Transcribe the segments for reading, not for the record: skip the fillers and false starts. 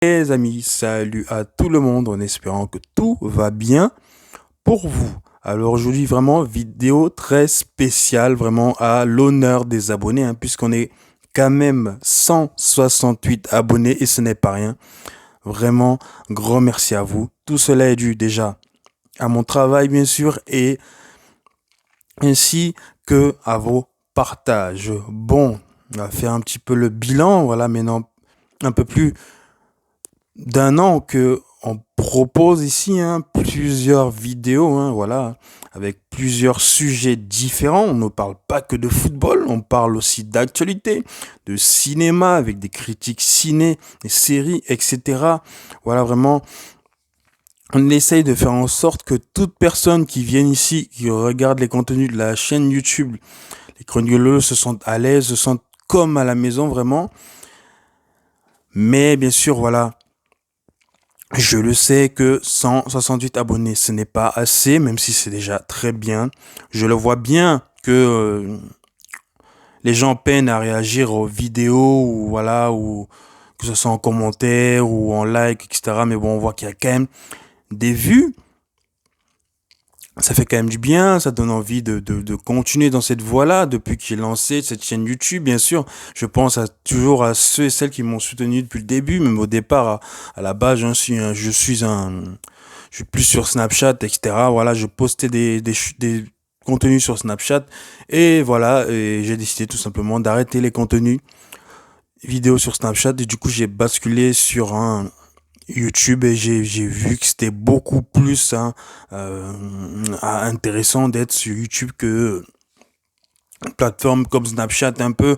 Les amis, salut à tout le monde en espérant que tout va bien pour vous. Alors aujourd'hui vraiment vidéo très spéciale vraiment à l'honneur des abonnés puisqu'on est quand même 168 abonnés et ce n'est pas rien. Vraiment grand merci à vous. Tout cela est dû déjà à mon travail bien sûr et ainsi que à vos partages. Bon, on va faire un petit peu le bilan, voilà maintenant un peu plus d'un an que on propose ici plusieurs vidéos, voilà, avec plusieurs sujets différents. On ne parle pas que de football, on parle aussi d'actualité, de cinéma, avec des critiques ciné, des séries, etc. Voilà, vraiment, on essaye de faire en sorte que toute personne qui vient ici, qui regarde les contenus de la chaîne YouTube, les chroniqueurs se sentent à l'aise, se sentent comme à la maison, vraiment. Mais bien sûr, voilà, je le sais que 168 abonnés, ce n'est pas assez, même si c'est déjà très bien. Je le vois bien que les gens peinent à réagir aux vidéos ou voilà, ou que ce soit en commentaire ou en like, etc. Mais bon, on voit qu'il y a quand même des vues. Ça fait quand même du bien, ça donne envie de continuer dans cette voie-là depuis que j'ai lancé cette chaîne YouTube, bien sûr. Je pense toujours à ceux et celles qui m'ont soutenu depuis le début, même au départ, à la base, je suis plus sur Snapchat, etc. Voilà, je postais des contenus sur Snapchat et voilà, et j'ai décidé tout simplement d'arrêter les contenus vidéo sur Snapchat et du coup j'ai basculé sur un YouTube et j'ai vu que c'était beaucoup plus intéressant d'être sur YouTube que une plateforme comme Snapchat, un peu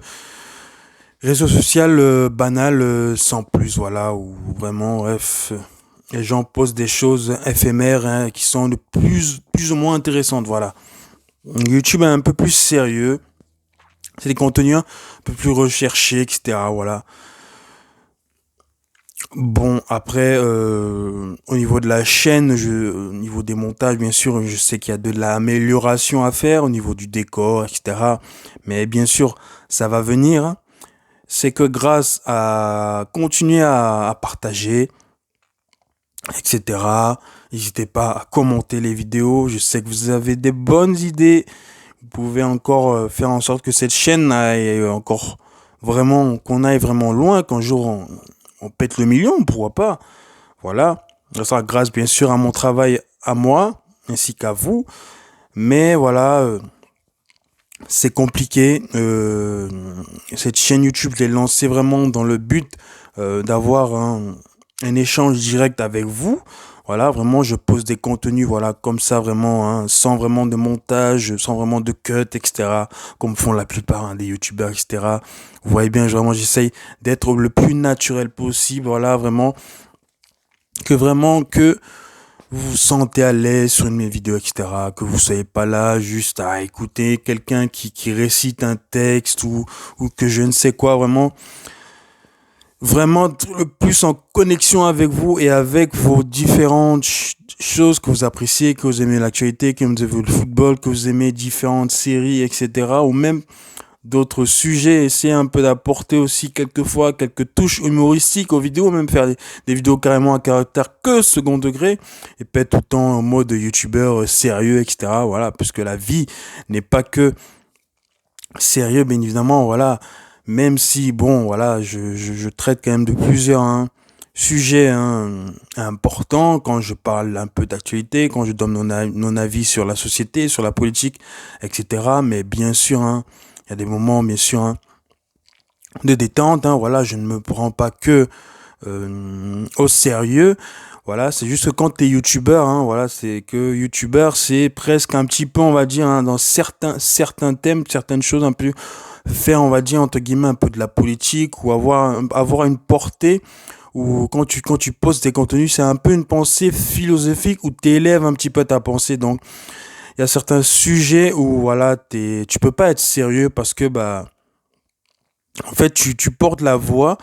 réseau social banal sans plus, voilà, où vraiment, bref, les gens postent des choses éphémères qui sont de plus ou moins intéressantes, voilà. YouTube est un peu plus sérieux, c'est des contenus un peu plus recherchés, etc., voilà. Bon, après, au niveau de la chaîne, au niveau des montages, bien sûr, je sais qu'il y a de l'amélioration à faire au niveau du décor, etc. Mais bien sûr, ça va venir. C'est que grâce à continuer à partager, etc. N'hésitez pas à commenter les vidéos. Je sais que vous avez des bonnes idées. Vous pouvez encore faire en sorte que cette chaîne aille encore vraiment, qu'on aille vraiment loin, qu'un jour on pète le million, pourquoi pas. Voilà. Ça sera grâce bien sûr à mon travail à moi, ainsi qu'à vous. Mais voilà, c'est compliqué. Cette chaîne YouTube, je l'ai lancée vraiment dans le but d'avoir un échange direct avec vous. Voilà, vraiment, je pose des contenus, voilà, comme ça, vraiment, sans vraiment de montage, sans vraiment de cut, etc., comme font la plupart des youtubeurs, etc. Vous voyez bien, vraiment, j'essaye d'être le plus naturel possible, voilà, vraiment que vous vous sentez à l'aise sur une de mes vidéos, etc., que vous soyez pas là juste à écouter quelqu'un qui récite un texte ou que je ne sais quoi, vraiment le plus en connexion avec vous et avec vos différentes choses que vous appréciez, que vous aimez l'actualité, que vous aimez le football, que vous aimez différentes séries, etc., ou même d'autres sujets, essayer un peu d'apporter aussi quelquefois quelques touches humoristiques aux vidéos, même faire des vidéos carrément à caractère que second degré, et pas être tout le temps en mode youtubeur sérieux, etc. Voilà, puisque la vie n'est pas que sérieux, bien évidemment, voilà. Même si, bon, voilà, je traite quand même de plusieurs sujets importants quand je parle un peu d'actualité, quand je donne mon avis sur la société, sur la politique, etc. Mais bien sûr, il y a des moments, bien sûr, de détente. Voilà, je ne me prends pas que au sérieux. Voilà, c'est juste que quand t'es youtubeur, voilà, c'est que youtubeur, c'est presque un petit peu, on va dire, dans certains thèmes, certaines choses un peu faire, on va dire, entre guillemets, un peu de la politique ou avoir une portée ou quand tu postes des contenus, c'est un peu une pensée philosophique où t'élèves un petit peu ta pensée. Donc, il y a certains sujets où, voilà, tu peux pas être sérieux parce que, bah, en fait, tu portes la voix,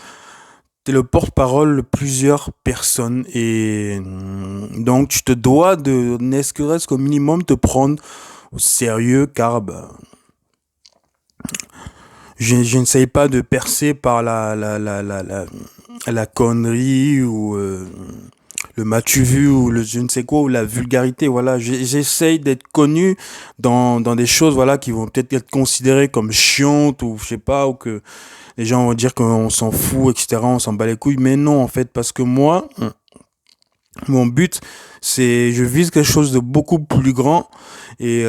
t'es le porte-parole de plusieurs personnes et donc tu te dois de, n'est-ce que reste qu'au minimum, te prendre au sérieux car, bah, je n'essaye pas de percer par la connerie ou le m'as-tu vu ou le je ne sais quoi ou la vulgarité. Voilà, j'essaye d'être connu dans des choses voilà qui vont peut-être être considérées comme chiantes ou je sais pas ou que les gens vont dire qu'on s'en fout, etc. On s'en bat les couilles. Mais non, en fait, parce que moi, mon but, c'est, je vise quelque chose de beaucoup plus grand et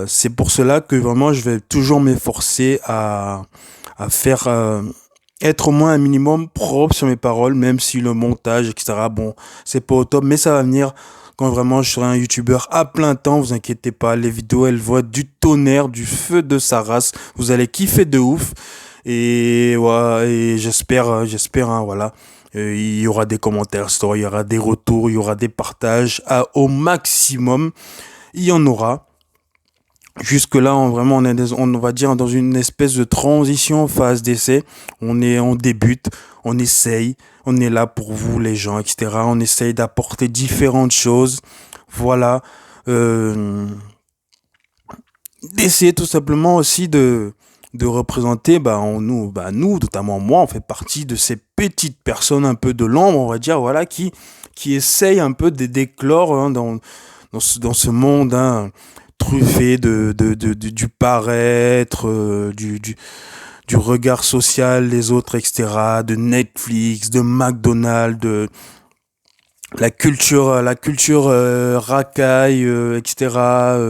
c'est pour cela que vraiment je vais toujours m'efforcer à faire être au moins un minimum propre sur mes paroles, même si le montage, etc. Bon, c'est pas au top, mais ça va venir quand vraiment je serai un youtubeur à plein temps. Vous inquiétez pas, les vidéos elles vont être du tonnerre, du feu de sa race. Vous allez kiffer de ouf et ouais, et j'espère, hein, voilà. Il y aura des commentaires, il y aura des retours, il y aura des partages au maximum. Il y en aura. Jusque-là, vraiment, on va dire dans une espèce de transition, phase d'essai. On débute, on essaye, on est là pour vous, les gens, etc. On essaye d'apporter différentes choses. Voilà. Euh, D'essayer tout simplement aussi de représenter, nous, notamment moi, on fait partie de ces petites personnes un peu de l'ombre, on va dire, voilà, qui essayent un peu de d'éclore hein, dans ce monde hein, truffé du paraître, du regard social des autres, etc., de Netflix, de McDonald's, de la culture racaille, etc.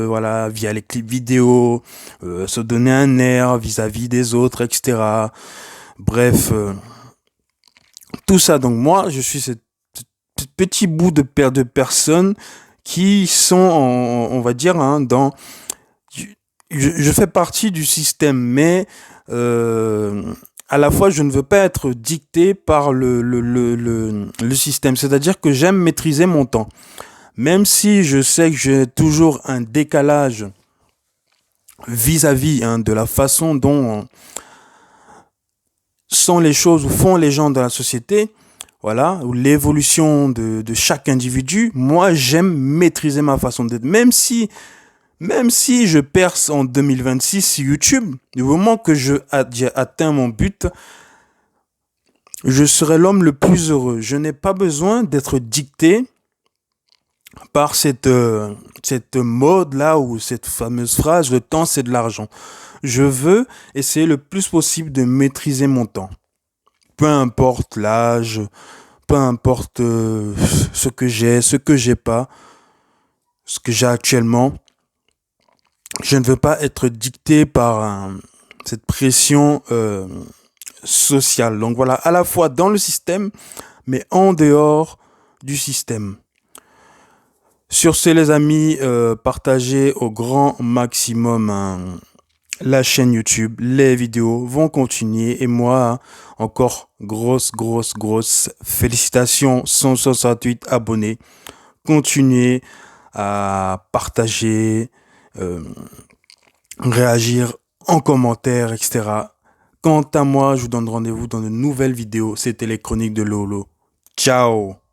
Voilà, via les clips vidéo, se donner un air vis-à-vis des autres, etc. Bref, tout ça. Donc moi, je suis ce petit bout de personnes qui sont, on va dire, hein, je fais partie du système, mais à la fois, je ne veux pas être dicté par le système. C'est-à-dire que j'aime maîtriser mon temps. Même si je sais que j'ai toujours un décalage vis-à-vis hein, de la façon dont sont les choses ou font les gens dans la société, voilà, ou l'évolution de chaque individu, moi j'aime maîtriser ma façon d'être. Même si je perce en 2026 sur YouTube, du moment que j'ai atteint mon but, je serai l'homme le plus heureux. Je n'ai pas besoin d'être dicté par cette mode-là ou cette fameuse phrase, le temps c'est de l'argent. Je veux essayer le plus possible de maîtriser mon temps. Peu importe l'âge, peu importe ce que j'ai pas, ce que j'ai actuellement. Je ne veux pas être dicté par cette pression sociale. Donc voilà, à la fois dans le système, mais en dehors du système. Sur ce, les amis, partagez au grand maximum hein, la chaîne YouTube. Les vidéos vont continuer. Et moi, encore grosse félicitations. 168 abonnés. Continuez à partager, euh, réagir en commentaire, etc. Quant à moi, je vous donne rendez-vous dans de nouvelles vidéos. C'était les chroniques de Lolo. Ciao!